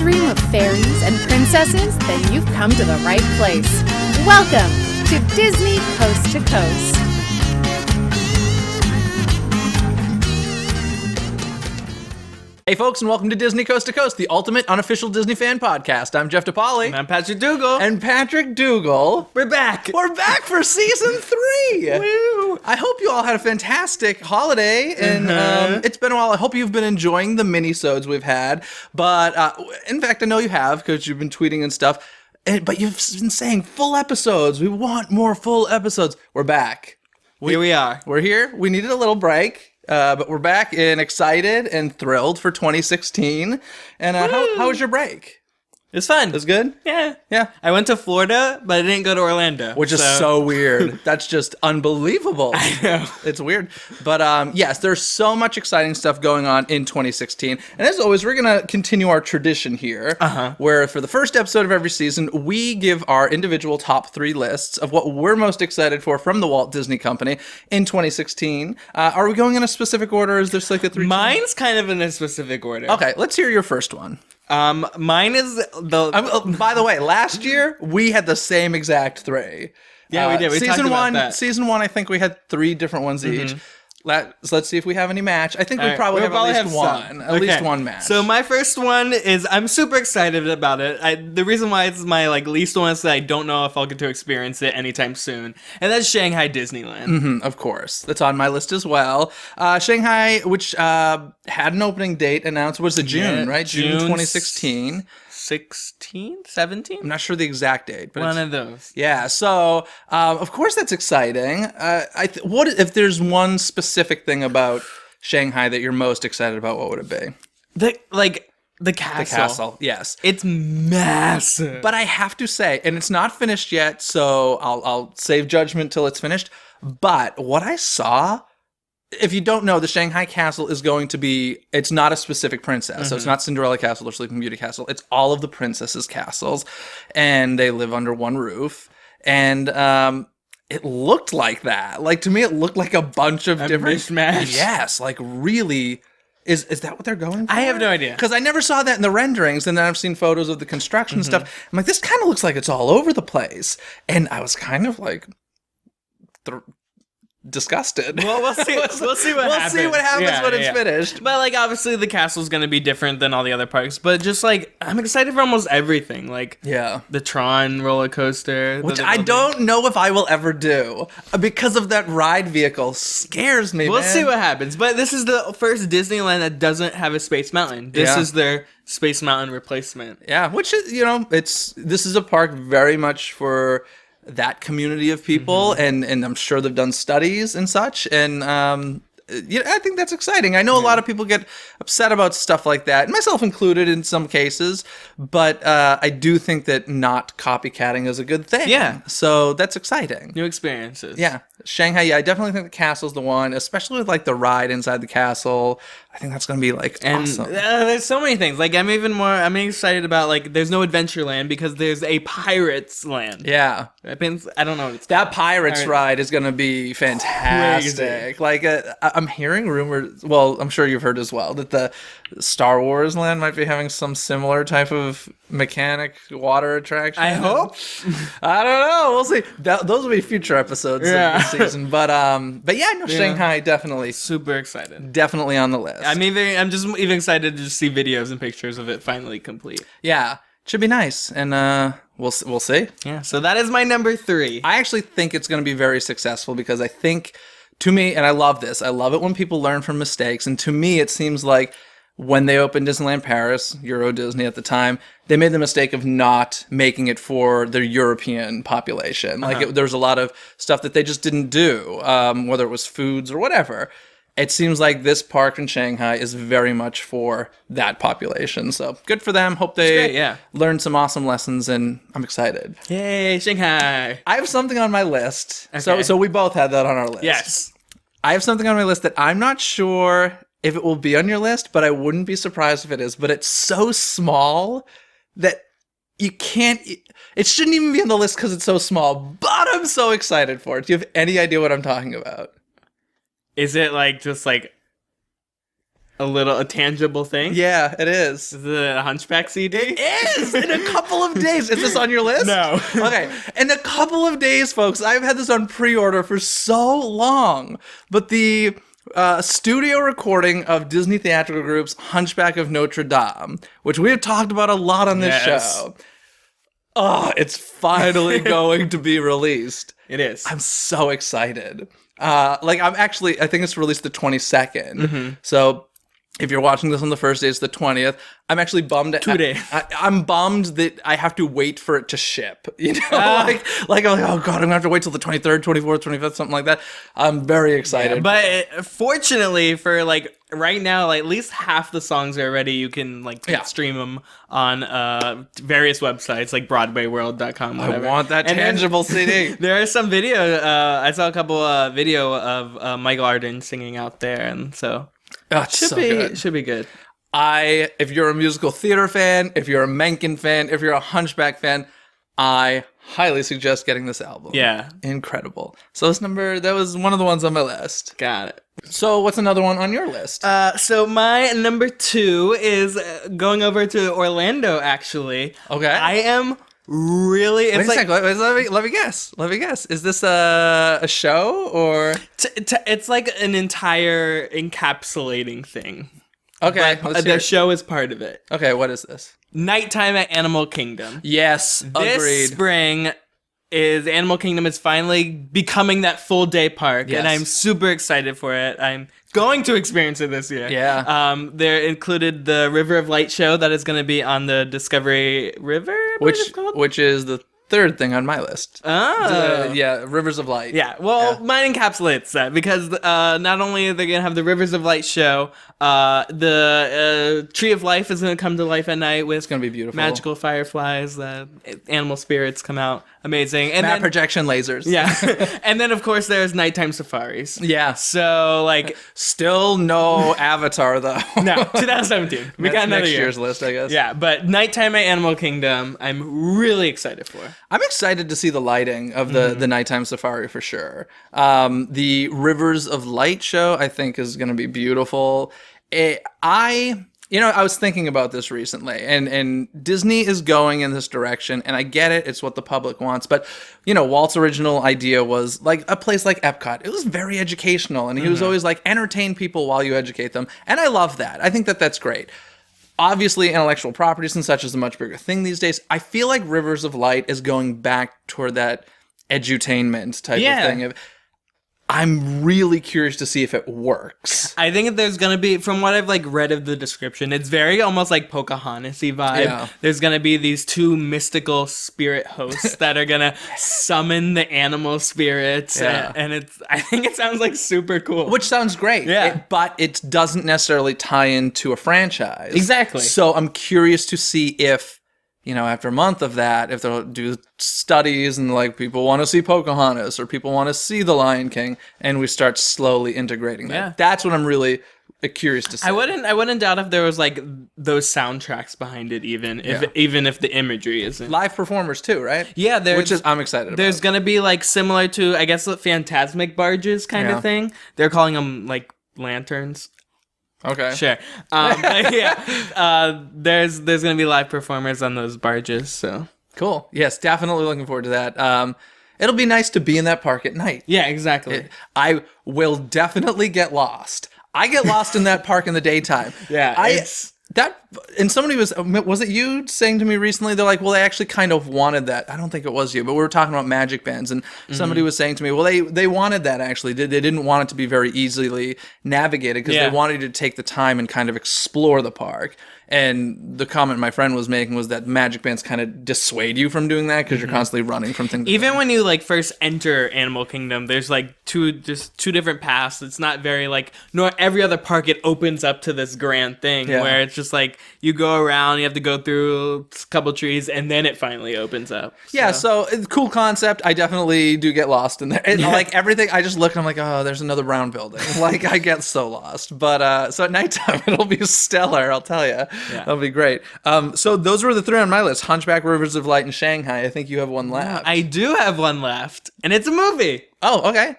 dream of fairies and princesses? Then you've come to the right place. Welcome to Disney Coast to Coast. Hey folks, and welcome to Disney Coast to Coast, the ultimate unofficial Disney fan podcast. I'm Jeff DePaoli. And I'm Patrick Dougal. And Patrick Dougal. We're back. We're back for season 3. Woo. I hope you all had a fantastic holiday, and it's been a while. I hope you've been enjoying the mini-sodes we've had, but in fact, I know you have, because you've been tweeting and stuff, but you've been saying full episodes. We want more full episodes. We're back. Here we are. We're here. We needed a little break. But we're back and excited and thrilled for 2016. And how was your break? It's fun. It was good? Yeah. Yeah. I went to Florida, but I didn't go to Orlando. Which is so weird. That's just unbelievable. I know. It's weird. But yes, there's so much exciting stuff going on in 2016. And as always, we're going to continue our tradition here, where for the first episode of every season, we give our individual top 3 lists of what we're most excited for from the Walt Disney Company in 2016. Are we going in a specific order? Is there like a 3? Mine's kind of in a specific order. Okay, let's hear your first one. Mine is the... by the way, last year, we had the same exact 3. Yeah, we did. We talked about that. Season 1, I think we had 3 different ones each. Let's see if we have any match. I think we probably have at least one. At least one match. So my first one is, I'm super excited about it. The reason why it's my least one is that I don't know if I'll get to experience it anytime soon. And that's Shanghai Disneyland. Of course. That's on my list as well. Shanghai, which had an opening date announced, was it June, right? June 2016. 16th? 17th? I'm not sure the exact date. But one of those. Yeah, so of course that's exciting. What if there's one specific thing about Shanghai that you're most excited about? What would it be? The castle. The castle, yes. It's massive. But I have to say, and it's not finished yet, so I'll save judgment till it's finished. But what I saw, if you don't know, the Shanghai Castle is going to be, it's not a specific princess. So it's not Cinderella Castle or Sleeping Beauty Castle. It's all of the princesses' castles, and they live under one roof. And it looked like that. Like, to me, it looked like a bunch of different... mishmash. Yes, like really... Is that what they're going for? I have no idea. Because I never saw that in the renderings, and then I've seen photos of the construction and stuff. I'm like, this kind of looks like it's all over the place. And I was kind of like... disgusted. Well, we'll see. We'll see what happens. We'll see what happens when it's finished. But obviously the castle's gonna be different than all the other parks. But just I'm excited for almost everything. The Tron roller coaster, which I don't know if I will ever do because of that ride vehicle. Scares me. We'll man. see what happens. But this is the first Disneyland that doesn't have a Space Mountain. This is their Space Mountain replacement. Yeah, which is this is a park very much for that community of people, and I'm sure they've done studies and such, and I think that's exciting. I know a lot of people get upset about stuff like that, myself included in some cases, but I do think that not copycatting is a good thing. Yeah. So that's exciting. New experiences. Yeah. Shanghai, I definitely think the castle's the one, especially with the ride inside the castle. I think that's going to be awesome. There's so many things. I'm excited about there's no Adventureland because there's a Pirates Land. Yeah. I don't know what it's That called. Pirates ride is going to be fantastic. I'm hearing rumors, well, I'm sure you've heard as well, that the Star Wars land might be having some similar type of mechanic water attraction. I hope. I don't know. We'll see. Those will be future episodes of the season. But yeah, Shanghai definitely. Super excited. Definitely on the list. I'm just even excited to just see videos and pictures of it finally complete. Yeah. Should be nice. And we'll see. Yeah. So that is my number 3. I actually think it's going to be very successful because I think, to me, and I love this, I love it when people learn from mistakes. And to me, it seems like when they opened Disneyland Paris, Euro Disney at the time, they made the mistake of not making it for their European population. There was a lot of stuff that they just didn't do, whether it was foods or whatever. It seems like this park in Shanghai is very much for that population. So good for them. Hope they learn some awesome lessons, and I'm excited. Yay, Shanghai. I have something on my list. Okay. So we both had that on our list. Yes. I have something on my list that I'm not sure if it will be on your list, but I wouldn't be surprised if it is. But it's so small that you can't... It shouldn't even be on the list because it's so small, but I'm so excited for it. Do you have any idea what I'm talking about? Is it just a tangible thing? Yeah, it is. Is it a Hunchback CD? It is in a couple of days. Is this on your list? No. Okay, in a couple of days, folks. I've had this on pre-order for so long, but the studio recording of Disney theatrical group's Hunchback of Notre Dame, which we have talked about a lot on this show. Oh, it's finally going to be released. It is. I'm so excited. I think it's released the 22nd. So if you're watching this on the first day, it's the 20th. I'm actually bummed. 2 days. I'm bummed that I have to wait for it to ship. You know, I'm like, oh God, I'm gonna have to wait till the 23rd, 24th, 25th, something like that. I'm very excited. Yeah, but fortunately for right now, at least half the songs are ready. You can stream them on various websites like BroadwayWorld.com. Whatever. I want that tangible CD. There is some video. I saw a couple video of Michael Arden singing out there, and so. Should be good. If you're a musical theater fan, if you're a Menken fan, if you're a Hunchback fan, I highly suggest getting this album. Yeah. Incredible. So that was one of the ones on my list. Got it. So what's another one on your list? So my number 2 is going over to Orlando, actually. Okay. I am really... Wait a second. Let me guess. Is this a show or... It's like an entire encapsulating thing. Okay. The show is part of it. Okay, what is this? Nighttime at Animal Kingdom. Yes, agreed. This spring Animal Kingdom is finally becoming that full day park, and I'm super excited for it. I'm going to experience it this year. Yeah. There included the River of Light show that is going to be on the Discovery River, which is the third thing on my list. Rivers of Light. Yeah, mine encapsulates that because not only are they going to have the Rivers of Light show, the Tree of Life is going to come to life at night with it's going to be beautiful. Magical fireflies, animal spirits come out. Amazing. And Map projection lasers. Yeah. And then, of course, there's nighttime safaris. Yeah. So, still no Avatar, though. No, 2017. We got another next year. year's list, I guess. Yeah, but Nighttime at Animal Kingdom, I'm really excited for. I'm excited to see the lighting of the nighttime safari for sure. The Rivers of Light show, I think, is going to be beautiful. I was thinking about this recently, and Disney is going in this direction, and I get it. It's what the public wants. But, Walt's original idea was a place like Epcot. It was very educational, and he was always entertain people while you educate them. And I love that. I think that that's great. Obviously, intellectual properties and such is a much bigger thing these days. I feel like Rivers of Light is going back toward that edutainment type of thing. I'm really curious to see if it works. I think there's going to be, from what I've read of the description, it's very almost like Pocahontas-y vibe. Yeah. There's going to be these two mystical spirit hosts that are going to summon the animal spirits. Yeah. And I think it sounds super cool. Which sounds great. Yeah. But it doesn't necessarily tie into a franchise. Exactly. So I'm curious to see if, after a month of that, if they'll do studies and people want to see Pocahontas or people want to see The Lion King, and we start slowly integrating that. Yeah. That's what I'm really curious to see. I wouldn't doubt if there was those soundtracks behind it, even if the imagery isn't. Live performers too, right? Yeah, I'm excited about. There's gonna be similar to, I guess, the Fantasmic barges kind of thing. They're calling them lanterns. Okay. Sure. There's gonna be live performers on those barges. So cool. Yes, definitely looking forward to that. It'll be nice to be in that park at night. Yeah, exactly. I will definitely get lost. I get lost in that park in the daytime. Yeah. Somebody was it you saying to me recently? They're they actually kind of wanted that. I don't think it was you, but we were talking about magic bands, and somebody was saying to me, well, they wanted that actually. They didn't want it to be very easily navigated because they wanted you to take the time and kind of explore the park. And the comment my friend was making was that magic bands kind of dissuade you from doing that because you're constantly running from things. Even when you first enter Animal Kingdom, there's two different paths. It's not very nor every other park it opens up to this grand thing where it's just you go around, you have to go through a couple trees, and then it finally opens up. So. Yeah, so cool concept. I definitely do get lost in there. And, everything, I just look and I'm oh, there's another brown building. I get so lost. But so at nighttime it'll be stellar, I'll tell you. Yeah. That'll be great. So those were the three on my list: Hunchback, Rivers of Light, and Shanghai. I think you have one left. I do have one left, and it's a movie. Oh, okay.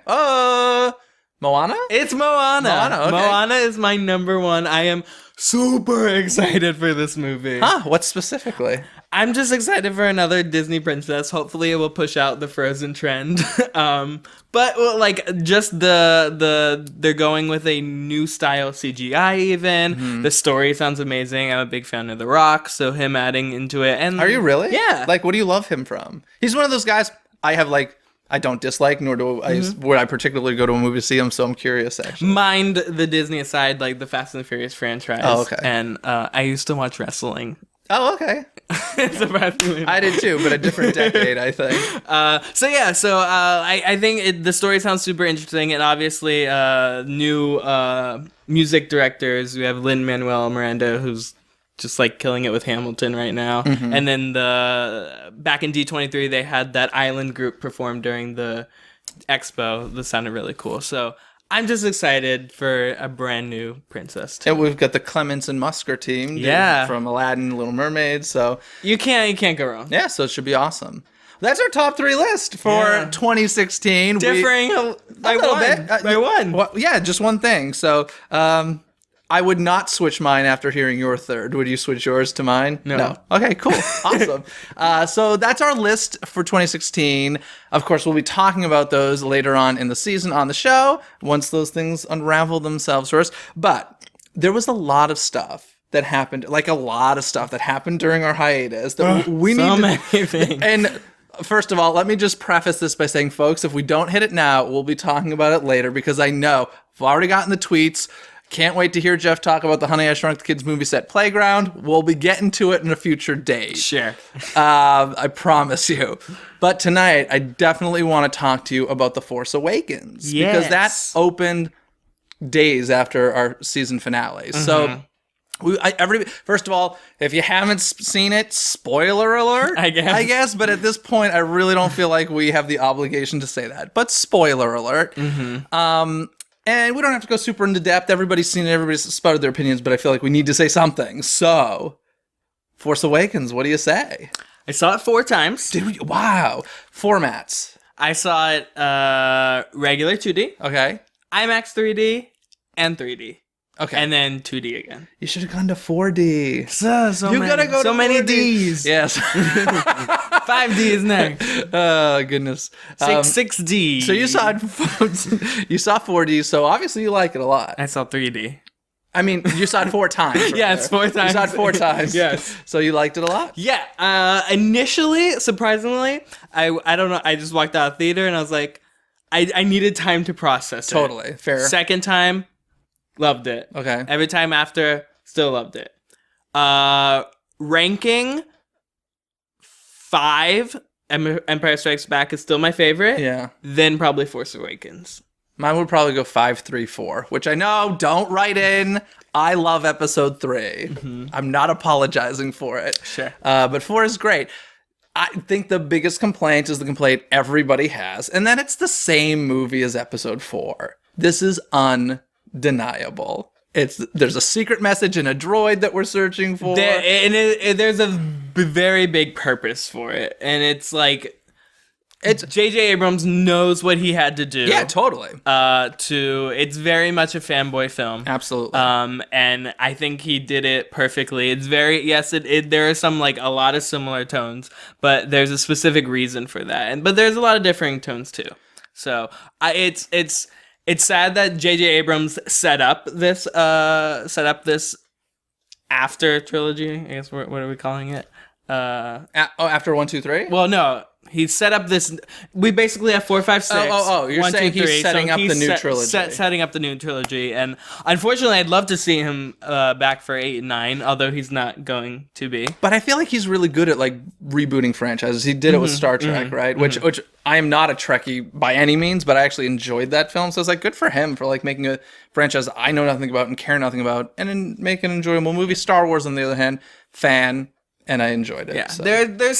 Moana? It's Moana. Moana, okay. Moana is my number one. I am super excited for this movie. Huh? What specifically? I'm just excited for another Disney princess. Hopefully, it will push out the Frozen trend. But well, like just they're going with a new style CGI. Even the story sounds amazing. I'm a big fan of The Rock, so him adding into it. And Are you really? Yeah. Like, what do you love him from? He's one of those guys I don't dislike, nor do would I particularly go to a movie to see him. So I'm curious, actually. Mind the Disney aside, like the Fast and the Furious franchise. Oh, okay. And I used to watch wrestling. Oh, okay. Surprisingly. I did too, but a different decade, I think. I think the story sounds super interesting, and obviously new music directors. We have Lin-Manuel Miranda, who's just like killing it with Hamilton right now. And then back in D23, they had that island group perform during the expo. That sounded really cool. So I'm just excited for a brand new princess too. And we've got the Clements and Musker team. Yeah. From Aladdin, Little Mermaid. So You can't go wrong. yeah, so it should be awesome. That's our top 3 list for 2016. Differing by little one. bit. By one. Well, yeah, just one thing. So I would not switch mine after hearing your third. Would you switch yours to mine? No. Okay, cool. Awesome. So that's our list for 2016. Of course, we'll be talking about those later on in the season on the show, once those things unravel themselves for us. But there was a lot of stuff that happened, during our hiatus that Many things. And first of all, let me just preface this by saying, folks, if we don't hit it now, we'll be talking about it later, because I know I've already gotten the tweets. Can't wait to hear Jeff talk about the Honey, I Shrunk the Kids movie set playground. We'll be getting to it in a future date. Sure. I promise you. But tonight, I definitely want to talk to you about The Force Awakens. Yes. Because that opened days after our season finale. So, first of all, if you haven't seen it, spoiler alert, I guess. But at this point, I really don't feel like we have the obligation to say that. But spoiler alert. And we don't have to go super into depth. Everybody's seen it. Everybody's spouted their opinions, but I feel like we need to say something. So, Force Awakens, what do you say? I saw it 4 times. Wow. Formats. I saw it regular 2D, Okay. IMAX 3D, and 3D. Okay. And then 2D again. You should have gone to 4D. You gotta go to many 4D. Ds. Yes. 5D is next. Oh, goodness. 6D. So you saw 4D, so obviously you like it a lot. I saw 3D. I mean, you saw it 4 times. Right? Yes, 4 times. You saw it 4 times. Yes. So you liked it a lot? Yeah. Initially, surprisingly, I don't know. I just walked out of theater and I was like, I needed time to process it. Totally. Fair. Second time, loved it. Okay. Every time after, still loved it. Ranking 5, Empire Strikes Back is still my favorite. Yeah. Then probably Force Awakens. Mine would probably go 5, 3, 4, which I know, don't write in. I love episode 3. I'm not apologizing for it. Sure. But 4 is great. I think the biggest complaint is the complaint everybody has, and that it's the same movie as episode 4. This is undeniable. There's a secret message in a droid that we're searching for. There's a very big purpose for it. And it's like... J.J. Abrams knows what he had to do. Yeah, totally. It's very much a fanboy film. Absolutely. And I think he did it perfectly. It's very, yes, there are some, like, a lot of similar tones, but there's a specific reason for that. But there's a lot of differing tones, too. So, it's sad that J.J. Abrams set up this after trilogy. I guess, what are we calling it? After 1, 2, 3? Well, no. He set up this. We basically have 4, 5, 6. You're 1, saying 2, 3. He's setting up the new trilogy. Setting up the new trilogy, and unfortunately, I'd love to see him back for 8 and 9, although he's not going to be. But I feel like he's really good at like rebooting franchises. He did it with Star Trek, right? Which I am not a Trekkie by any means, but I actually enjoyed that film. So it's like good for him for like making a franchise I know nothing about and care nothing about, and then make an enjoyable movie. Star Wars, on the other hand, fan. And I enjoyed it. Yeah, so. there's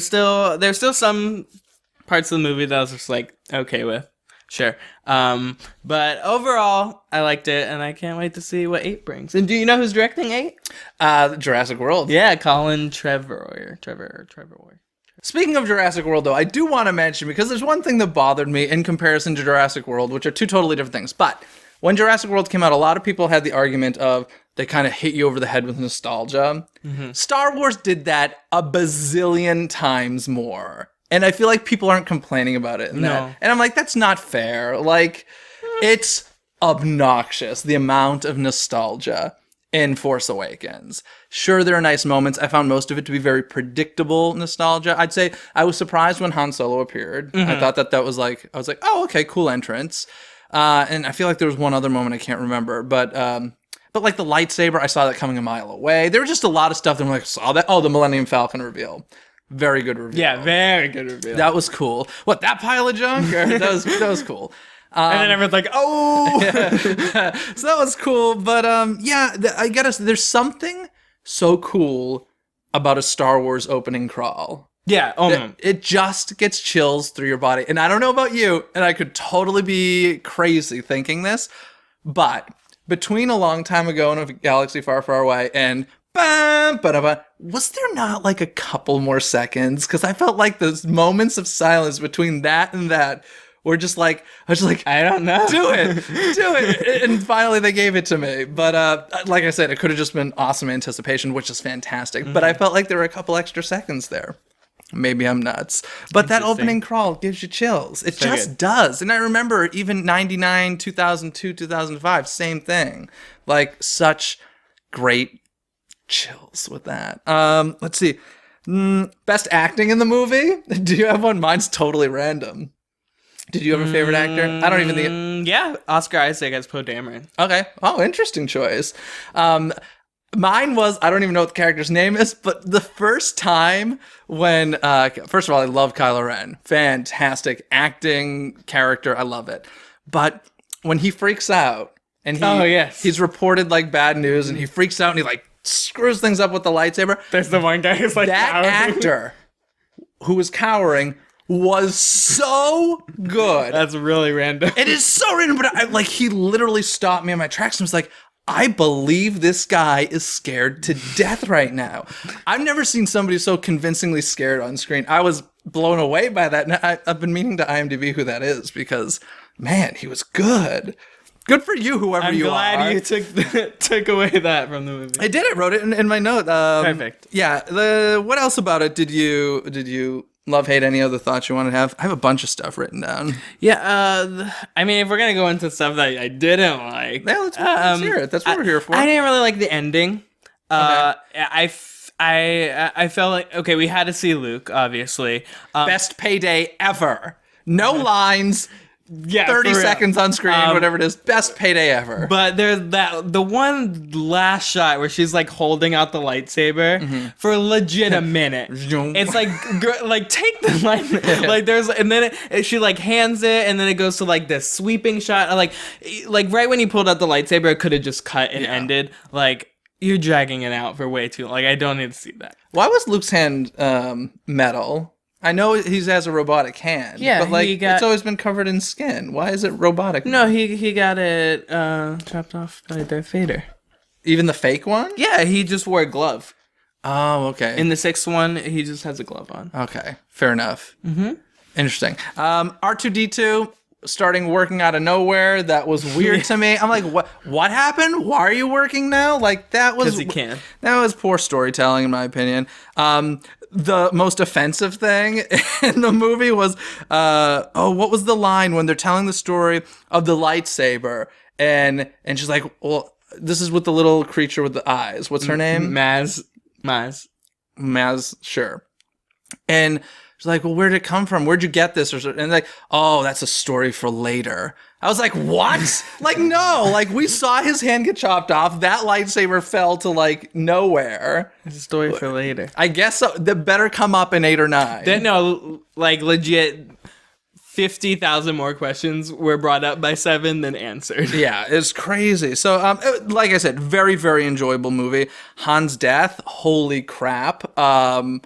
still some parts of the movie that I was just like okay with, sure. But overall, I liked it, and I can't wait to see what 8 brings. And do you know who's directing 8? Jurassic World. Yeah, Colin Trevorrow. Speaking of Jurassic World, though, I do want to mention, because there's one thing that bothered me in comparison to Jurassic World, which are two totally different things. But when Jurassic World came out, a lot of people had the argument of they kind of hit you over the head with nostalgia. Star Wars did that a bazillion times more. And I feel like people aren't complaining about it. And I'm like, that's not fair. Like, it's obnoxious, the amount of nostalgia in Force Awakens. Sure, there are nice moments. I found most of it to be very predictable nostalgia. I'd say I was surprised when Han Solo appeared. I thought that was like, I was like, oh, okay, cool entrance. And I feel like there was one other moment I can't remember, but like the lightsaber, I saw that coming a mile away. There were just a lot of stuff that I'm like, saw that. Oh, the Millennium Falcon reveal. Very good reveal. Yeah, very good reveal. That was cool. What, that pile of junk? That was cool. And then everyone's like, oh! So that was cool. But I gotta say, there's something so cool about a Star Wars opening crawl. Yeah, It just gets chills through your body. And I don't know about you, and I could totally be crazy thinking this, but between A Long Time Ago in a Galaxy Far, Far Away and was there not like a couple more seconds? Because I felt like those moments of silence between that and that were just like, I was just like, I don't know. Do it. And finally they gave it to me. But like I said, it could have just been awesome anticipation, which is fantastic. But I felt like there were a couple extra seconds there. Maybe I'm nuts. But that opening crawl gives you chills. It just does. And I remember even 99, 2002, 2005, same thing. Like, such great chills with that. Let's see. Best acting in the movie? Do you have one? Mine's totally random. Did you have a favorite actor? I don't even think... Yeah, Oscar Isaac as Poe Dameron. Okay. Oh, interesting choice. Mine was, I don't even know what the character's name is, but the first time when, first of all, I love Kylo Ren. Fantastic acting character. I love it. But when he freaks out and he's reported like bad news and he freaks out and he like screws things up with the lightsaber. There's the one guy who's like that cowering. Actor who was cowering was so good. That's really random. It is so random, but he literally stopped me in my tracks and was like, I believe this guy is scared to death right now. I've never seen somebody so convincingly scared on screen. I was blown away by that. And I've been meaning to IMDb who that is because, man, he was good. Good for you, whoever you are. I'm glad you took away that from the movie. I did. I wrote it in my note. Perfect. Yeah. What else about it did you love, hate, any other thoughts you want to have? I have a bunch of stuff written down. Yeah, I mean, if we're going to go into stuff that I didn't like. Yeah, let's hear it. That's what we're here for. I didn't really like the ending. Okay. I felt like, okay, we had to see Luke, obviously. Best payday ever. No lines. Yeah, 30 seconds on screen, whatever it is. Best payday ever. But there's the one last shot where she's like holding out the lightsaber for legit a minute. It's like take the light, like there's, and then she like hands it, and then it goes to like this sweeping shot. Like right when he pulled out the lightsaber, it could have just cut and ended. Like, you're dragging it out for way too long. Like, I don't need to see that. Why was Luke's hand metal? I know he has a robotic hand, but like it's always been covered in skin. Why is it robotic? No, he got it chopped off by Darth Vader. Even the fake one? Yeah, he just wore a glove. Oh, okay. In the 6th one, he just has a glove on. Okay, fair enough. Interesting. R2-D2 starting working out of nowhere. That was weird to me. I'm like, what happened? Why are you working now? Like, that was... Because he can. That was poor storytelling, in my opinion. The most offensive thing in the movie was, what was the line when they're telling the story of the lightsaber, and she's like, well, this is with the little creature with the eyes. What's her name? Maz, sure. And she's like, well, where did it come from? Where'd you get this? And like, oh, that's a story for later. I was like, what? Like, no, like we saw his hand get chopped off. That lightsaber fell to like nowhere. It's a story for later. I guess so. That better come up in 8 or 9. No, like legit 50,000 more questions were brought up by 7 than answered. Yeah, it's crazy. So, like I said, very, very enjoyable movie. Han's death, holy crap. I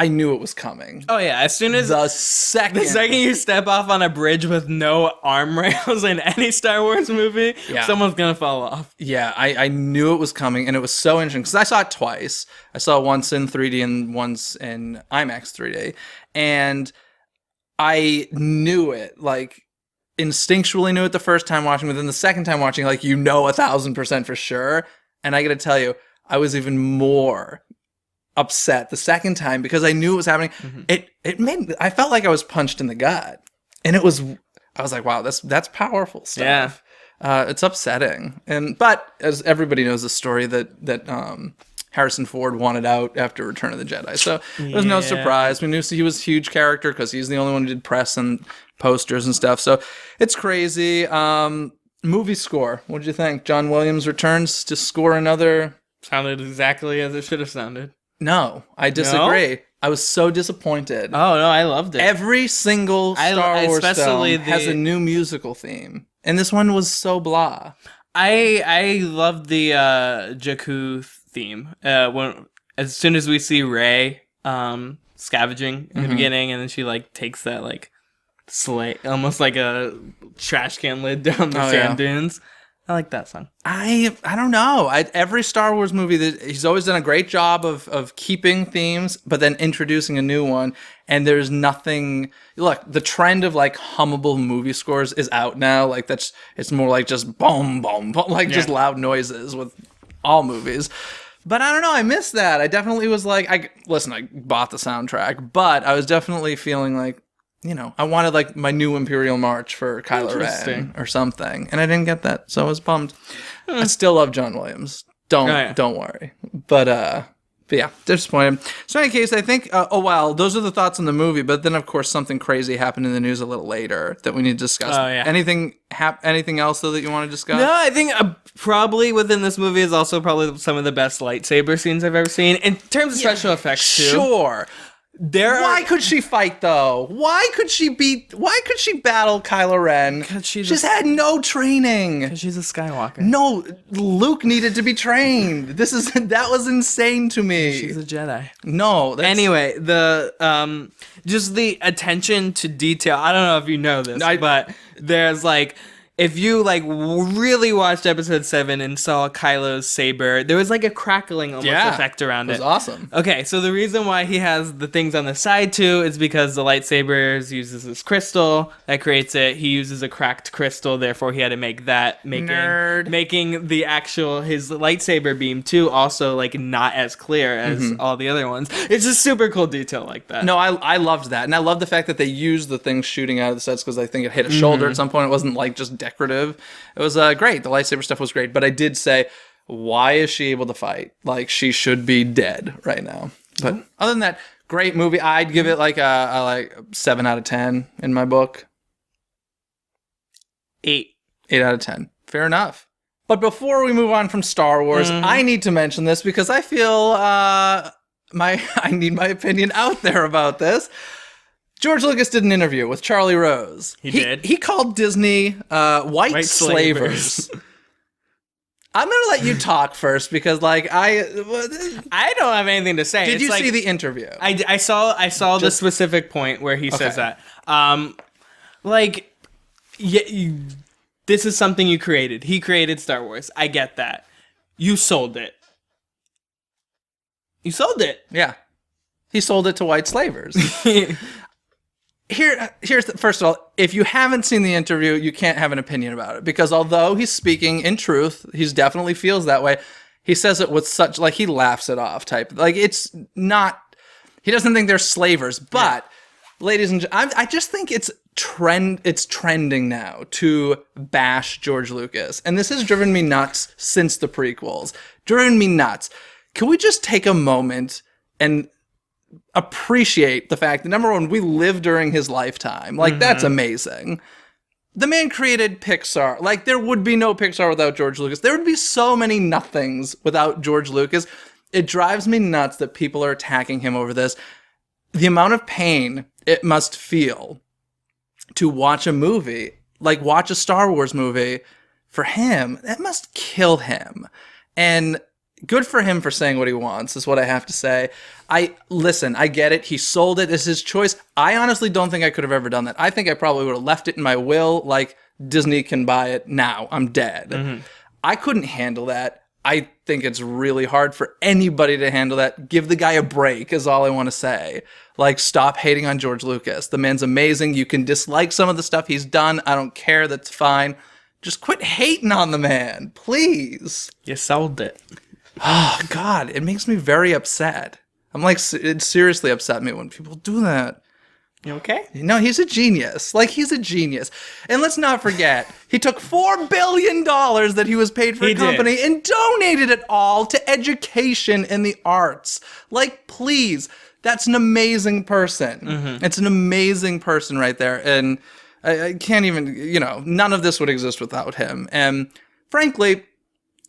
I knew it was coming. Oh yeah, as soon as The second you step off on a bridge with no arm rails in any Star Wars movie, someone's gonna fall off. Yeah, I knew it was coming, and it was so interesting because I saw it twice. I saw it once in 3D and once in IMAX 3D, and I knew it, like, instinctually knew it the first time watching, but then the second time watching, like, 1,000% for sure. And I gotta tell you, I was even more upset the second time because I knew it was happening. I felt like I was punched in the gut, and I was like, wow, that's powerful stuff. Yeah. It's upsetting. But as everybody knows the story that Harrison Ford wanted out after Return of the Jedi. So it was no surprise. We knew he was a huge character because he's the only one who did press and posters and stuff. So it's crazy. Movie score. What did you think? John Williams returns to score another. Sounded exactly as it should have sounded. No, I disagree. No? I was so disappointed. Oh, no, I loved it. Every single Star Wars film has a new musical theme. And this one was so blah. I loved the Jakku theme. As soon as we see Rey scavenging in the beginning, and then she like takes that like sleigh, almost like a trash can lid down the sand dunes. I like that song. I don't know. Every Star Wars movie, he's always done a great job of keeping themes, but then introducing a new one. And there's nothing. Look, the trend of like hummable movie scores is out now. Like it's more like just boom, boom, boom, like just loud noises with all movies. But I don't know. I missed that. I definitely was like, I bought the soundtrack, but I was definitely feeling like, I wanted like my new Imperial March for Kylo Ren or something, and I didn't get that, so I was bummed. I still love John Williams. Don't worry. But yeah, disappointed. So in any case, I think those are the thoughts on the movie. But then of course something crazy happened in the news a little later that we need to discuss. Oh yeah. Anything else though that you want to discuss? No, I think probably within this movie is also probably some of the best lightsaber scenes I've ever seen in terms of special effects too. Sure. Why could she fight though? Why could she battle Kylo Ren? Because she just had no training. Because she's a Skywalker. No, Luke needed to be trained. That was insane to me. She's a Jedi. No. Anyway, the just the attention to detail. I don't know if you know this, but there's like, if you like really watched episode 7 and saw Kylo's saber, there was like a crackling almost effect around it. It was awesome. Okay, so the reason why he has the things on the side too is because the lightsabers uses this crystal that creates it. He uses a cracked crystal, therefore he had to make that, making the actual his lightsaber beam too also like not as clear as all the other ones. It's just super cool detail like that. No, I loved that, and I love the fact that they used the things shooting out of the sets because I think it hit a shoulder at some point. It wasn't like just decorative. It was great. The lightsaber stuff was great, but I did say, why is she able to fight? Like, she should be dead right now. But other than that, great movie. I'd give it like a 7 out of 10 in my book. 8 out of 10. Fair enough. But before we move on from Star Wars, I need to mention this because I feel I need my opinion out there about this. George Lucas did an interview with Charlie Rose. He did. He called Disney white slavers. I'm gonna let you talk first because, like, I don't have anything to say. Did you see the interview? I saw the specific point where he says that. This is something you created. He created Star Wars. I get that. You sold it. Yeah. He sold it to white slavers. Here's first of all, if you haven't seen the interview, you can't have an opinion about it because although he's speaking in truth, he definitely feels that way. He says it with such like he laughs it off type. Like it's not. He doesn't think they're slavers, but ladies and gentlemen, I just think it's trending now to bash George Lucas, and this has driven me nuts since the prequels. Driven me nuts. Can we just take a moment and appreciate the fact that, number one, we lived during his lifetime. Like, that's amazing. The man created Pixar. Like, there would be no Pixar without George Lucas. There would be so many nothings without George Lucas. It drives me nuts that people are attacking him over this. The amount of pain it must feel to watch a movie, like watch a Star Wars movie, for him, that must kill him. And good for him for saying what he wants, is what I have to say. Listen, I get it. He sold it. It's his choice. I honestly don't think I could have ever done that. I think I probably would have left it in my will, like, Disney can buy it now. I'm dead. I couldn't handle that. I think it's really hard for anybody to handle that. Give the guy a break is all I want to say. Like, stop hating on George Lucas. The man's amazing. You can dislike some of the stuff he's done. I don't care. That's fine. Just quit hating on the man, please. You sold it. Oh, God. It makes me very upset. I'm like, it seriously upset me when people do that. You okay? No, he's a genius. Like, he's a genius. And let's not forget, he took $4 billion that he was paid for a company and donated it all to education and the arts. Like, please, that's an amazing person. It's an amazing person right there. And I can't even, none of this would exist without him. And frankly,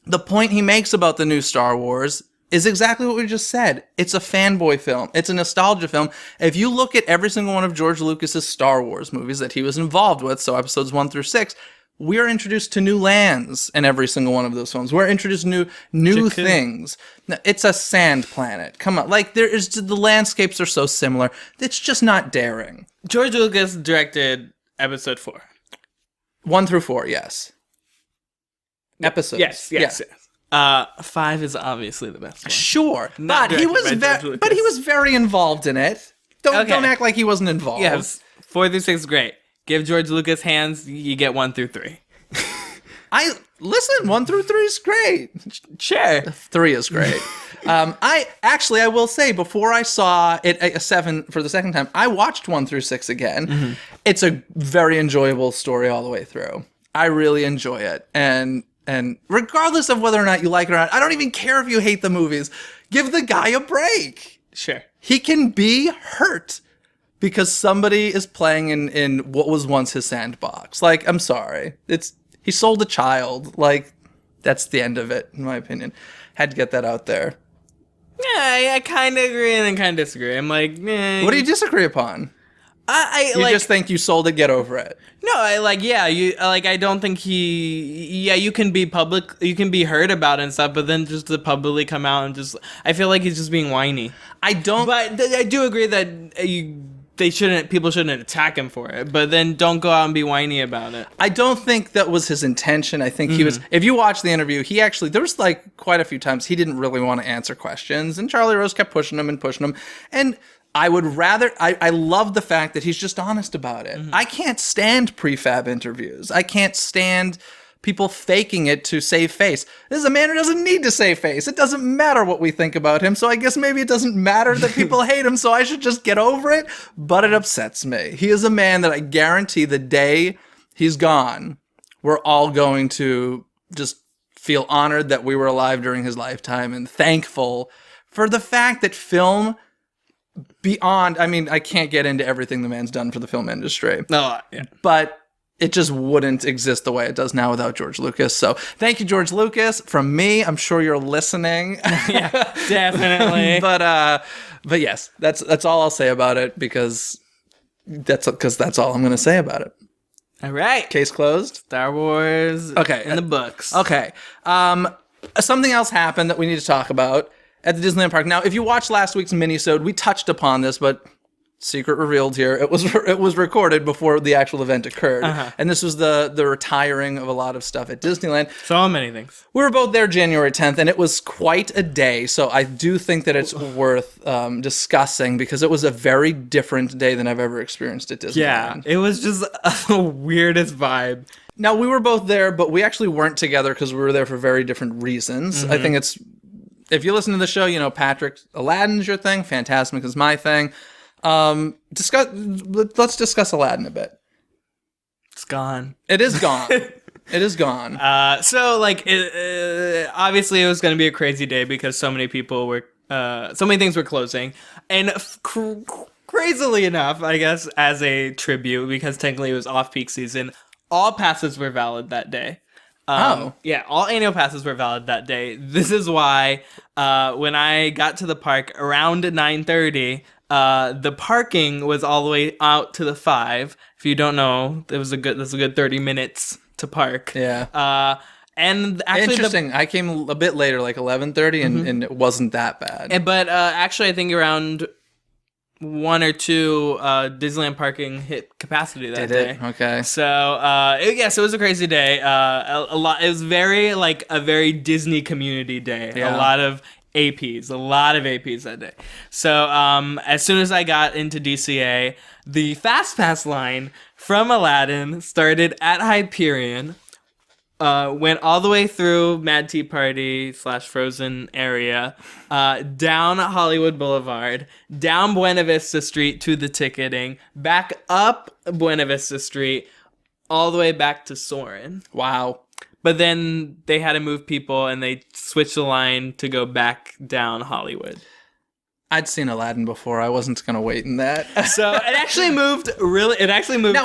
the point he makes about the new Star Wars is exactly what we just said. It's a fanboy film. It's a nostalgia film. If you look at every single one of George Lucas's Star Wars movies that he was involved with, so episodes 1 through 6, we're introduced to new lands in every single one of those films. We're introduced to new things. Now, it's a sand planet. Come on. Like, the landscapes are so similar. It's just not daring. George Lucas directed episode 4. 1 through 4, yes. Episodes. Yes. 5 is obviously the best one. Sure, but he was very involved in it. Don't act like he wasn't involved. Yes, 4 through 6 is great. Give George Lucas hands, you get 1 through 3. Listen, 1 through 3 is great. Sure, 3 is great. I will say, before I saw it at 7 for the second time, I watched 1 through 6 again. It's a very enjoyable story all the way through. I really enjoy it, and regardless of whether or not you like it or not, I don't even care if you hate the movies. Give the guy a break. Sure. He can be hurt because somebody is playing in what was once his sandbox. Like, I'm sorry. He sold a child. Like, that's the end of it, in my opinion. Had to get that out there. Yeah, I kind of agree and then kind of disagree. I'm like, What do you disagree upon? You just think you sold it, get over it. No, I don't think you can be public, you can be heard about it and stuff, but then just to publicly come out and just, I feel like he's just being whiny. But I do agree that people shouldn't attack him for it, but then don't go out and be whiny about it. I don't think that was his intention. I think he was, if you watch the interview, there was like quite a few times he didn't really want to answer questions, and Charlie Rose kept pushing him, and I would rather, I love the fact that he's just honest about it. I can't stand prefab interviews. I can't stand people faking it to save face. This is a man who doesn't need to save face. It doesn't matter what we think about him, so I guess maybe it doesn't matter that people hate him, so I should just get over it, but it upsets me. He is a man that I guarantee the day he's gone, we're all going to just feel honored that we were alive during his lifetime and thankful for the fact that film... I can't get into everything the man's done for the film industry. No, yeah. But it just wouldn't exist the way it does now without George Lucas. So thank you, George Lucas. From me, I'm sure you're listening. Yeah, definitely. but yes, that's all I'll say about it because that's all I'm going to say about it. All right. Case closed. Star Wars. Okay. In the books. Okay. Something else happened that we need to talk about at the Disneyland Park. Now, if you watched last week's minisode, we touched upon this, but secret revealed here. It was recorded before the actual event occurred. And this was the retiring of a lot of stuff at Disneyland. So many things. We were both there January 10th, and it was quite a day. So I do think that it's worth discussing because it was a very different day than I've ever experienced at Disneyland. Yeah, it was just the weirdest vibe. Now, we were both there, but we actually weren't together because we were there for very different reasons. I think if you listen to the show, you know, Patrick's Aladdin is your thing. Fantasmic is my thing. Let's discuss Aladdin a bit. It's gone. It is gone. It is gone. So obviously it was going to be a crazy day because so many people were, so many things were closing, and crazily enough, I guess as a tribute, because technically it was off-peak season, all passes were valid that day. Yeah, all annual passes were valid that day. This is why when I got to the park around 9:30, the parking was all the way out to the 5. If you don't know, this was a good 30 minutes to park. Yeah. And actually, interesting. I came a bit later, like 11:30, and it wasn't that bad. But actually, I think around 1 or 2 Disneyland parking hit capacity that day. Okay. So so it was a crazy day. A lot. It was a very Disney community day. Yeah. A lot of APs that day. So as soon as I got into DCA, the Fast Pass line from Aladdin started at Hyperion. Went all the way through Mad Tea Party / Frozen area, down Hollywood Boulevard, down Buena Vista Street to the ticketing, back up Buena Vista Street, all the way back to Soarin'. Wow. But then they had to move people, and they switched the line to go back down Hollywood. I'd seen Aladdin before. I wasn't going to wait in that. So it actually moved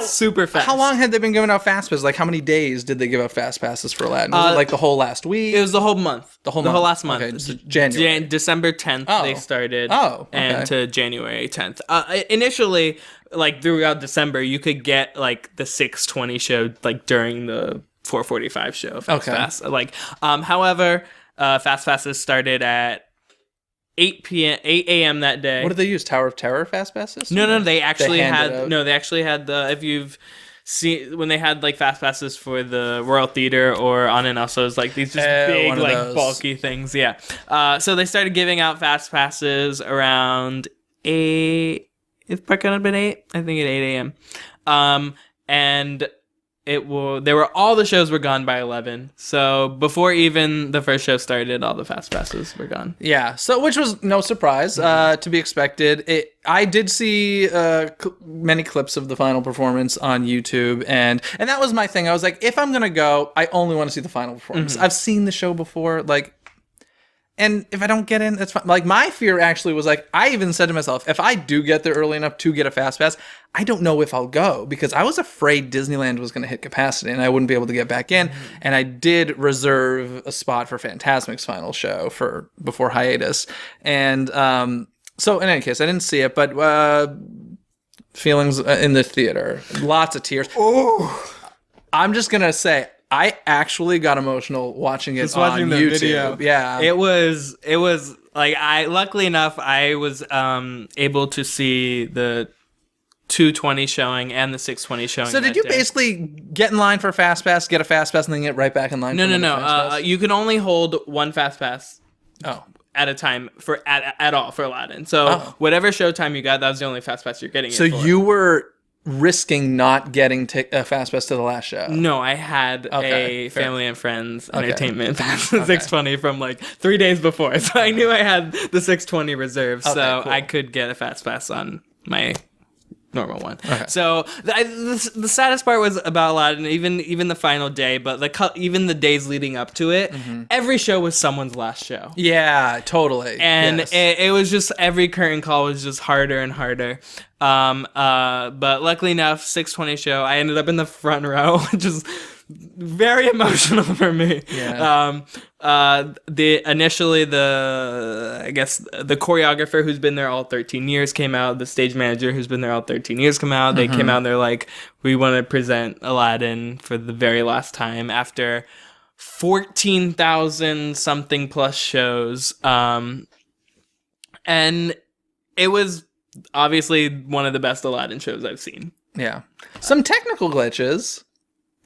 super fast. How long had they been giving out fast passes? Like, how many days did they give out fast passes for Aladdin? Was it like the whole last week? It was the whole month. The whole last month. Okay, so January. December 10th they started. Oh, okay. And to January 10th. Initially, like throughout December, you could get like the 6:20 show like during the 4:45 show. Fast Pass. However, Fast Passes started at 8 a.m. that day. What did they use? Tower of Terror fast passes? No, they actually had the, if you've seen, when they had like fast passes for the Royal Theater or on and Usos, like these just big, like bulky things. Yeah. So they started giving out fast passes around 8, if Park could have been 8, I think at 8 a.m. And all the shows were gone by 11. So before even the first show started, all the fast passes were gone. Yeah. So, which was no surprise, to be expected. I did see many clips of the final performance on YouTube, and that was my thing. I was like, if I'm gonna go, I only want to see the final performance. I've seen the show before, and if I don't get in, that's fine. Like, my fear actually was like, I even said to myself, if I do get there early enough to get a fast pass, I don't know if I'll go, because I was afraid Disneyland was going to hit capacity and I wouldn't be able to get back in. And I did reserve a spot for Fantasmic's final show before hiatus. And so in any case, I didn't see it, but feelings in the theater, lots of tears. Oh, I'm just going to say, I actually got emotional watching it on YouTube. Video. Yeah. It was like, luckily enough, I was able to see the 2:20 showing and the 6:20 showing. So did you basically get in line for a fast pass, get a fast pass, and then get right back in line? No. You can only hold one fast pass. Oh. At a time at all for Aladdin. So whatever showtime you got, that was the only fast pass you're getting. So you were risking not getting a fast pass to the last show? No, I had a family and friends entertainment pass 620 from like 3 days before, so I knew I had the 620 reserved, so cool. I could get a fast pass on my normal one. Okay. So the saddest part was about Aladdin, even the final day, but even the days leading up to it, every show was someone's last show. Yeah, totally. And it was just, every curtain call was just harder and harder. But luckily enough, 6:20 show, I ended up in the front row, which is very emotional for me. Yeah. Initially I guess the choreographer who's been there all 13 years came out, the stage manager who's been there all 13 years came out. They came out and they're like, we want to present Aladdin for the very last time after 14,000 something plus shows. And it was obviously one of the best Aladdin shows I've seen. Yeah. Some technical glitches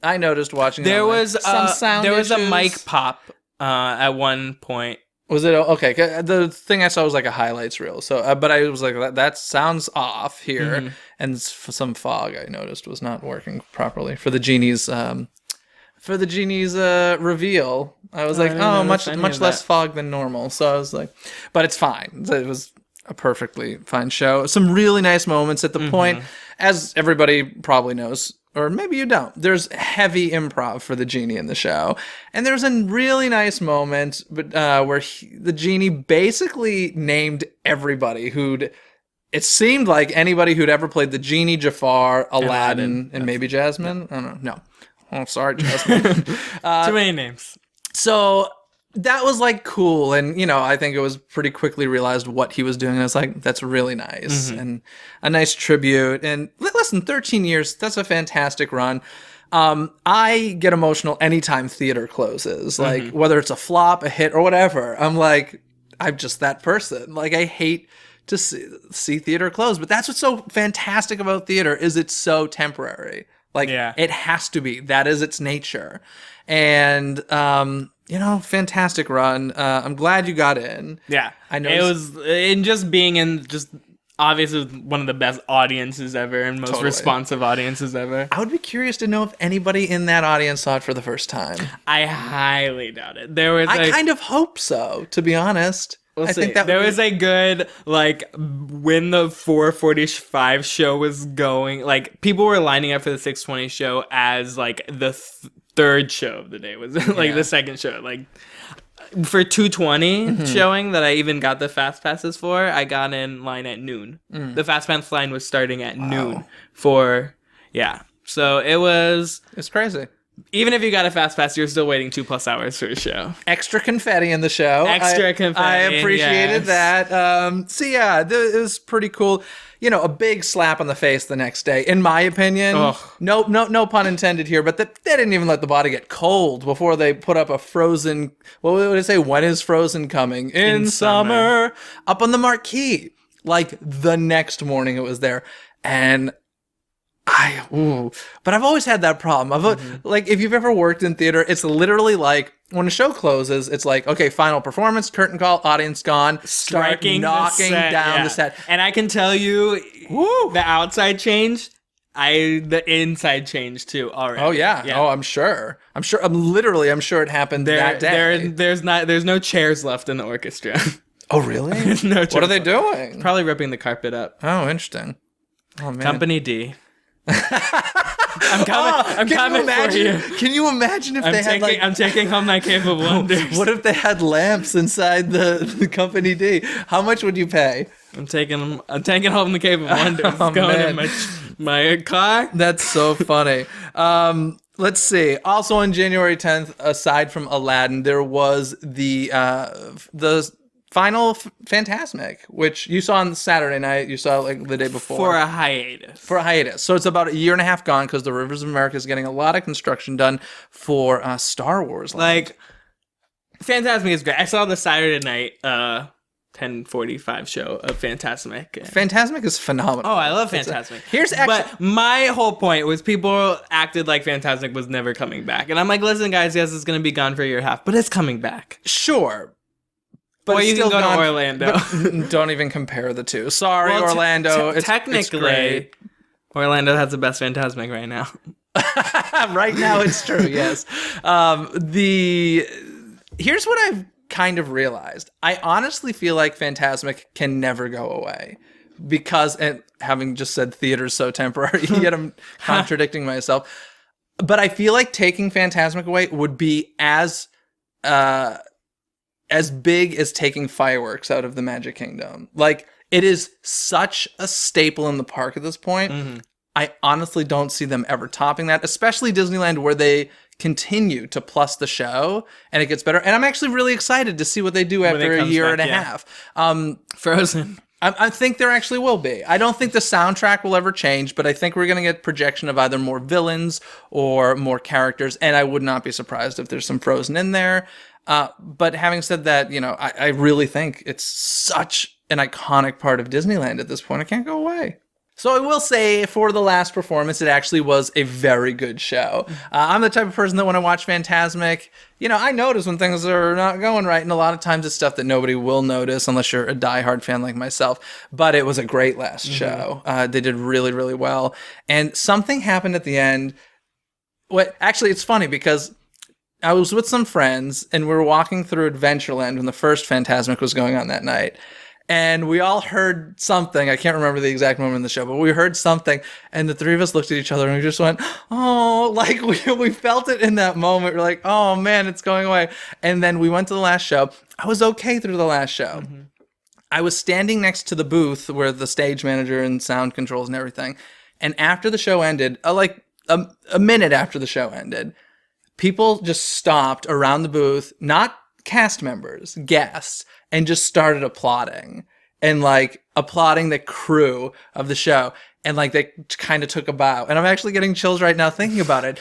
I noticed watching. There was some sound issues. A mic pop at one point. Was it okay? The thing I saw was like a highlights reel. So, but I was like, that sounds off here, and some fog I noticed was not working properly for the genie's reveal. I was like, much less fog than normal. So I was like, but it's fine. It was a perfectly fine show. Some really nice moments at the point, as everybody probably knows. Or maybe you don't. There's heavy improv for the genie in the show. And there's a really nice moment where the genie basically named everybody it seemed like anybody who'd ever played the genie, Jafar, Aladdin, and maybe Jasmine. I don't know. No. Oh, sorry, Jasmine. Too many names. So that was like cool, and I think it was pretty quickly realized what he was doing. And I was like, that's really nice and a nice tribute. And listen, 13 years, that's a fantastic run. I get emotional anytime theater closes, like whether it's a flop, a hit, or whatever. I'm like, I'm just that person. Like, I hate to see theater close, but that's what's so fantastic about theater is it's so temporary. Like, it has to be. That is its nature. And, fantastic run. I'm glad you got in. Yeah. I know it was, in just being in just obviously one of the best audiences ever and most responsive audiences ever. I would be curious to know if anybody in that audience saw it for the first time. I highly doubt it. I kind of hope so, to be honest. We'll see. Think that there was a good, when the 4:45 show was going, people were lining up for the 6:20 show as, the third show of the day was, the second show. For 2:20 showing that I even got the Fast Passes for, I got in line at noon. The Fast Pass line was starting at noon So it's crazy. Even if you got a Fast Pass, you're still waiting 2+ hours for a show. Extra confetti in the show. Confetti. I appreciated that. It was pretty cool. A big slap on the face the next day, in my opinion. Ugh. No pun intended here, but they didn't even let the body get cold before they put up a Frozen. What would it say? When is Frozen coming? In summer. Up on the marquee. The next morning it was there, and. But I've always had that problem. If you've ever worked in theater, it's literally when a show closes, it's okay, final performance, curtain call, audience gone, striking, knocking down the set. And I can tell you, the outside changed. The inside changed too already. Oh yeah. Oh, I'm sure. I'm sure it happened that day. There's no chairs left in the orchestra. Oh really? No chairs. What are they doing? Probably ripping the carpet up. Oh, interesting. Oh man. Company D. I'm coming for you. Can you imagine if I'm taking home my Cave of Wonders. What if they had lamps inside the Company D? How much would you pay? I'm taking home the Cave of Wonders. Going in my car. That's so funny. Let's see. Also on January 10th, aside from Aladdin, there was the final Fantasmic, which you saw on Saturday night. You saw the day before. For a hiatus. So it's about a year and a half gone because the Rivers of America is getting a lot of construction done for Star Wars. Fantasmic is great. I saw the Saturday night 10:45 show of Fantasmic. Fantasmic is phenomenal. Oh, I love Fantasmic. But my whole point was people acted like Fantasmic was never coming back. And I'm like, listen, guys, yes, it's going to be gone for a year and a half, but it's coming back. Sure. But you can go to Orlando. Don't even compare the two. Sorry, Orlando. Technically, it's great. Orlando has the best Fantasmic right now. Right now, it's true. Yes. Here's what I've kind of realized. I honestly feel like Fantasmic can never go away because, and having just said theater's so temporary, yet I'm contradicting myself. But I feel like taking Fantasmic away would be as big as taking fireworks out of the Magic Kingdom. It is such a staple in the park at this point. Mm-hmm. I honestly don't see them ever topping that, especially Disneyland, where they continue to plus the show and it gets better. And I'm actually really excited to see what they do after a year and a half. Frozen. I think there actually will be. I don't think the soundtrack will ever change, but I think we're going to get projection of either more villains or more characters. And I would not be surprised if there's some Frozen in there. But having said that, I really think it's such an iconic part of Disneyland at this point. It can't go away. So I will say, for the last performance, it actually was a very good show. I'm the type of person that when I watch Fantasmic, I notice when things are not going right, and a lot of times it's stuff that nobody will notice unless you're a diehard fan like myself. But it was a great last show. They did really, really well. And something happened at the end. Actually, it's funny because I was with some friends, and we were walking through Adventureland when the first Fantasmic was going on that night. And we all heard something. I can't remember the exact moment in the show, but we heard something. And the three of us looked at each other and we just went, oh, we felt it in that moment. We're like, oh man, it's going away. And then we went to the last show. I was okay through the last show. Mm-hmm. I was standing next to the booth where the stage manager and sound controls and everything. And after the show ended, a minute after the show ended, people just stopped around the booth, not cast members, guests, and just started applauding and applauding the crew of the show. And they kind of took a bow. And I'm actually getting chills right now thinking about it.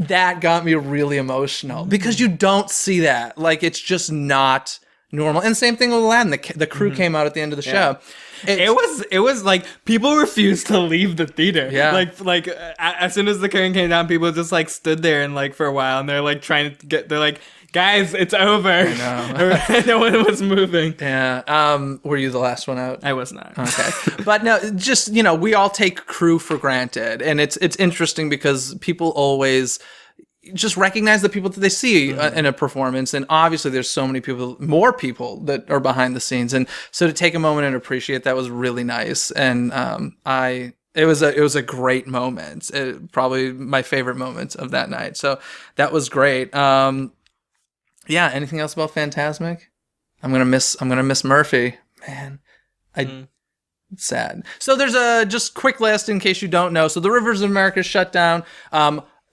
that got me really emotional because you don't see that. Like, it's just not normal. And same thing with Aladdin. The crew came out at the end of the show. It was like people refused to leave the theater. Yeah. Like as soon as the curtain came down, people just like stood there and like for a while, and they're like trying to get. They're like, guys, it's over. I know. No one was moving. Yeah. Were you the last one out? I was not. Okay. But no, just, we all take crew for granted. And it's interesting because people always just recognize the people that they see in a performance. And obviously there's so many people, more people that are behind the scenes. And so to take a moment and appreciate that was really nice. And it was a great moment. Probably my favorite moments of that night. So that was great. Yeah. Anything else about Fantasmic? I'm gonna miss Murphy, man. It's sad. So there's a just quick list in case you don't know. So the Rivers of America shut down.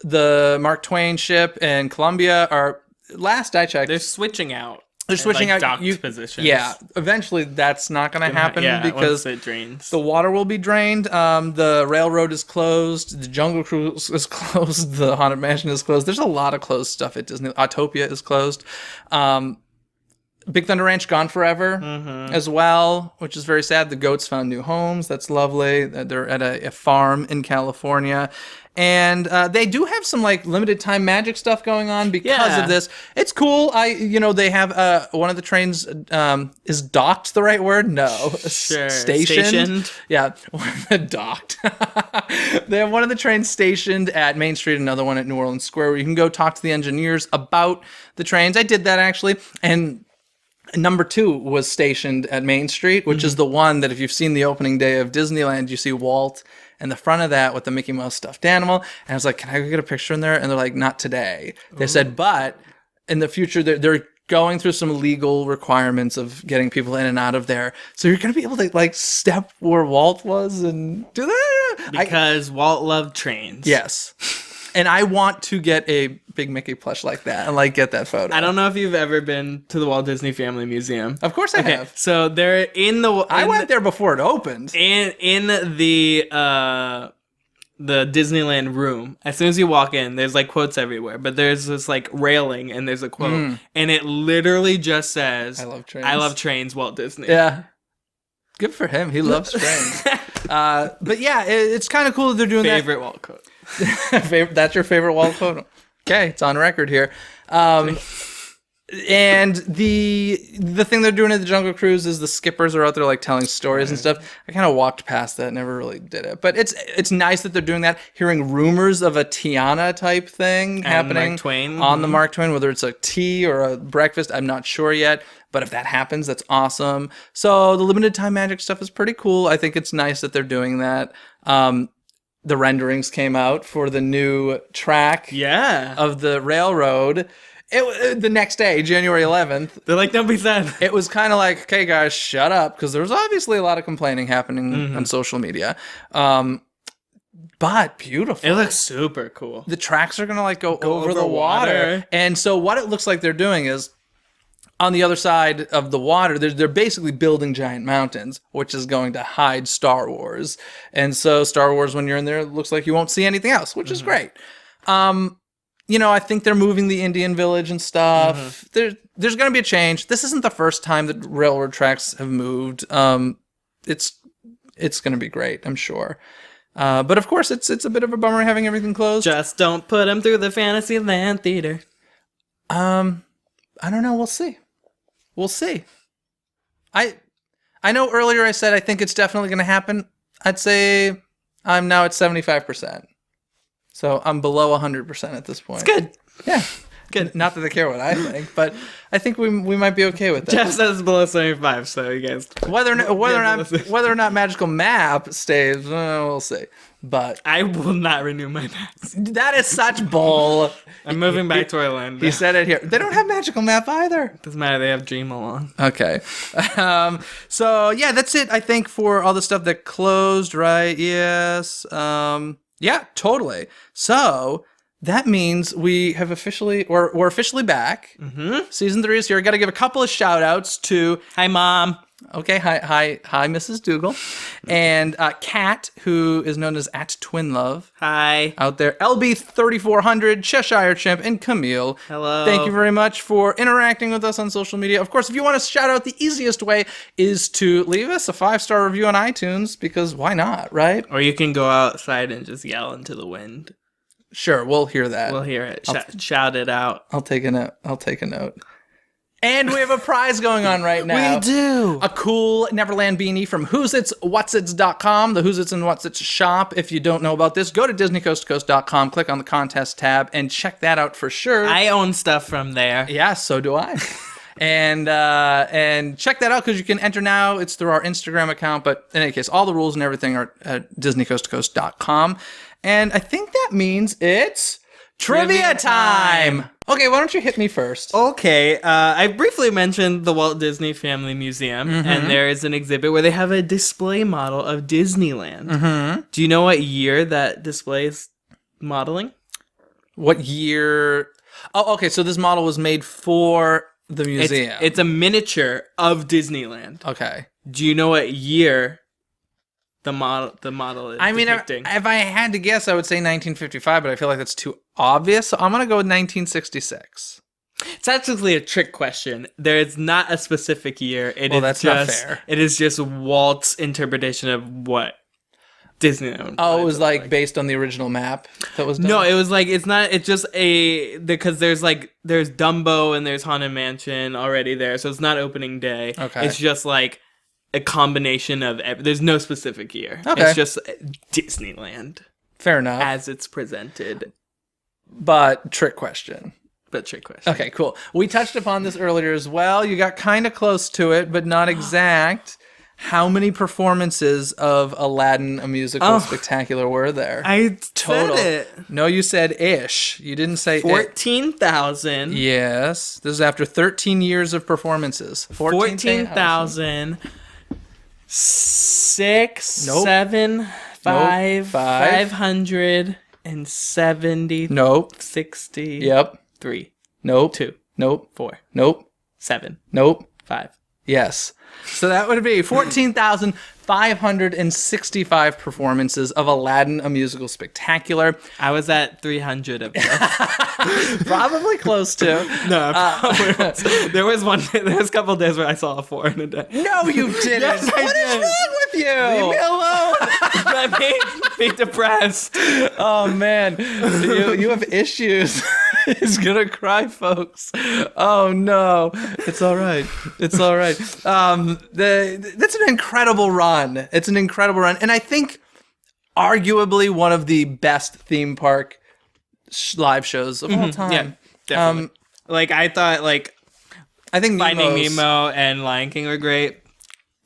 The Mark Twain ship and Columbia are, last I checked, They're switching out. They're switching out docked positions. Yeah, eventually that's not going to happen because once it drains. The water will be drained. The railroad is closed. The Jungle Cruise is closed. The Haunted Mansion is closed. There's a lot of closed stuff at Disney. Autopia is closed. Big Thunder Ranch gone forever as well, which is very sad. The goats found new homes. That's lovely. They're at a farm in California. And they do have some like limited time magic stuff going on because of this. It's cool. They have one of the trains is docked the right word? No, sure. Stationed. Yeah, docked. They have one of the trains stationed at Main Street, another one at New Orleans Square, where you can go talk to the engineers about the trains. I did that actually, and number 2 was stationed at Main Street, which is the one that if you've seen the opening day of Disneyland, you see Walt in the front of that with the Mickey Mouse stuffed animal. And I was like, can I go get a picture in there? And they're like, not today. They said, but in the future, they're going through some legal requirements of getting people in and out of there. So you're going to be able to like step where Walt was and do that. Because Walt loved trains. Yes. And I want to get a big Mickey plush like that and like get that photo. I don't know if you've ever been to the Walt Disney Family Museum. Of course I have. So they're I went there before it opened. In the Disneyland room. As soon as you walk in, there's like quotes everywhere, but there's this like railing and there's a quote, and it literally just says, "I love trains, Walt Disney." Yeah. Good for him. He loves trains. But yeah, it's kind of cool that they're doing favorite Walt quote. That's your favorite Walt quote? Okay, it's on record here. And the thing they're doing at the Jungle Cruise is the skippers are out there like telling stories and stuff. I kind of walked past that, never really did it. But it's nice that they're doing that. Hearing rumors of a Tiana type thing happening Mark Twain. On the Mark Twain, whether it's a tea or a breakfast, I'm not sure yet. But if that happens, that's awesome. So the limited time magic stuff is pretty cool. I think it's nice that they're doing that. The renderings came out for the new track of the railroad. The next day, January 11th. They're like, don't be sad. It was kind of like, okay, guys, shut up. Because there was obviously a lot of complaining happening on social media. But beautiful. It looks super cool. The tracks are going to like go over the water. And so what it looks like they're doing is, on the other side of the water, they're basically building giant mountains, which is going to hide Star Wars. And so Star Wars, when you're in there, it looks like you won't see anything else, which is great. I think they're moving the Indian village and stuff. There's going to be a change. This isn't the first time that railroad tracks have moved. It's going to be great, I'm sure. But of course, it's a bit of a bummer having everything closed. Just don't put them through the Fantasyland Theater. I don't know. We'll see. We'll see. I know earlier I said I think it's definitely going to happen. I'd say I'm now at 75%. So I'm below 100% at this point. It's good. Yeah. Good. Not that they care what I think, but I think we might be okay with that. Jeff says below 75, so you guys. Whether or not Magical Map stays, we'll see. But I will not renew my maps. That is such bull. I'm moving back to Orlando. He said it here. They don't have Magical Map either. Doesn't matter. They have Dream Along. Okay. So yeah, that's it. I think for all the stuff that closed, right? Yes. Yeah, totally. So that means we have we're officially back. Season 3 is here. I got to give a couple of shout outs to Hi, Mom. Okay, hi, Mrs. Dougal. And Kat, who is known as @TwinLove. Hi. Out there. LB3400, Cheshire Chimp, and Camille. Hello. Thank you very much for interacting with us on social media. Of course, if you want to shout out, the easiest way is to leave us a 5-star review on iTunes, because why not, right? Or you can go outside and just yell into the wind. Sure, we'll hear that. We'll hear it. Shout it out. I'll take a note. And we have a prize going on right now. We do. A cool Neverland beanie from whositswhatsits.com, the Whosits and Whatsits shop. If you don't know about this, go to DisneyCoastToCoast.com, click on the contest tab, and check that out for sure. I own stuff from there. Yeah, so do I. And check that out, because you can enter now. It's through our Instagram account. But in any case, all the rules and everything are at DisneyCoastToCoast.com. And I think that means it's trivia time. Okay, why don't you hit me first? Okay, I briefly mentioned the Walt Disney Family Museum, and there is an exhibit where they have a display model of Disneyland. Do you know what year that display is modeling? What year? Oh, okay, so this model was made for the museum. It's a miniature of Disneyland. Okay. Do you know what year the model is depicting? If I had to guess, I would say 1955, but I feel like that's too obvious, so I'm going to go with 1966. It's actually a trick question. There is not a specific year. That's not fair. It is just Walt's interpretation of what Disneyland. Oh, it was like based on the original map that was done? No, it was like, it's not, it's just because there's Dumbo and there's Haunted Mansion already there, so it's not opening day. Okay. It's just like a combination of there's no specific year. Okay. It's just Disneyland. Fair enough. As it's presented. But trick question. Okay, cool. We touched upon this earlier as well. You got kind of close to it, but not exact. How many performances of Aladdin, a musical spectacular, were there? I told it. No, you said ish. You didn't say 14,000. Yes. This is after 13 years of performances. 14,000. 6, Nope. 7, 5, 5. 570. Nope. 60. Yep. 3. Nope. 2. Nope. 4. Nope. 7. Nope. 5. Yes. So that would be 14,565 performances of Aladdin, a musical spectacular. I was at 300 of those. Probably close to. No, there was a couple of days where I saw a 4 in a day. No, you didn't. Yes, I What is did. wrong with you? Leave me alone. I made me depressed. Oh, man. You have issues. He's going to cry, folks. Oh, no. It's all right. It's all right. That's an incredible run. It's an incredible run. And I think arguably one of the best theme park live shows of all time. Yeah, definitely. I thought, I think Finding Nemo's- Nemo and Lion King were great.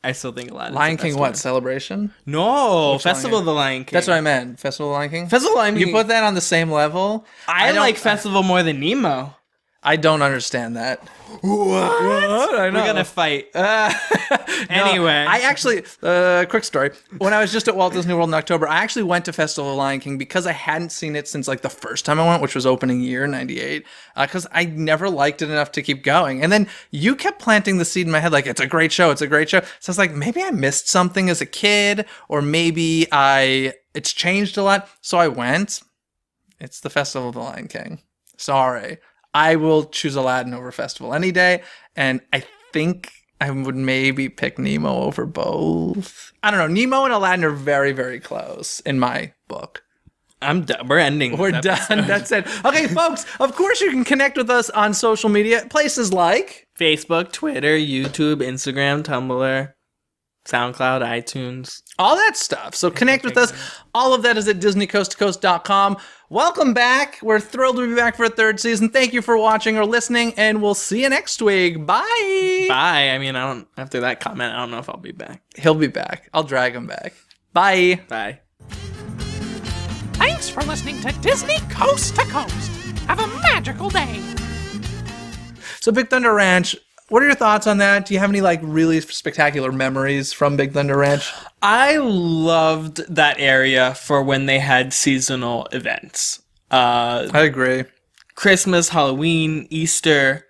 I still think Aladdin's Lion the King, best what? one. Celebration? No, Which Festival Lion of the Lion King. That's what I meant. Festival of Lion King? Festival of the Lion King. You put that on the same level? I don't- like Festival more than Nemo. I don't understand that. What? I know. We're gonna fight. Anyway. I actually, quick story. When I was just at Walt Disney World in October, I actually went to Festival of Lion King because I hadn't seen it since the first time I went, which was opening year, 98. Because I never liked it enough to keep going. And then you kept planting the seed in my head, it's a great show, it's a great show. So I was like, maybe I missed something as a kid, or maybe it's changed a lot. So I went. It's the Festival of the Lion King. Sorry. I will choose Aladdin over Festival any day, and I think I would maybe pick Nemo over both. I don't know. Nemo and Aladdin are very, very close in my book. I'm done. We're ending. We're this done. episode. That's it. Okay, folks, of course you can connect with us on social media. Places like Facebook, Twitter, YouTube, Instagram, Tumblr, SoundCloud, iTunes. all that stuff. So connect with us. All of that is at DisneyCoastToCoast.com. Welcome back. We're thrilled to be back for a third season. Thank you for watching or listening, and we'll see you next week. Bye. Bye. I mean, after that comment, I don't know if I'll be back. He'll be back. I'll drag him back. Bye. Bye. Thanks for listening to Disney Coast to Coast. Have a magical day. So Big Thunder Ranch, what are your thoughts on that? Do you have any really spectacular memories from Big Thunder Ranch? I loved that area for when they had seasonal events. I agree. Christmas, Halloween, Easter.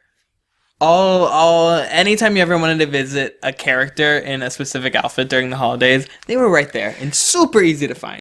anytime you ever wanted to visit a character in a specific outfit during the holidays, they were right there and super easy to find.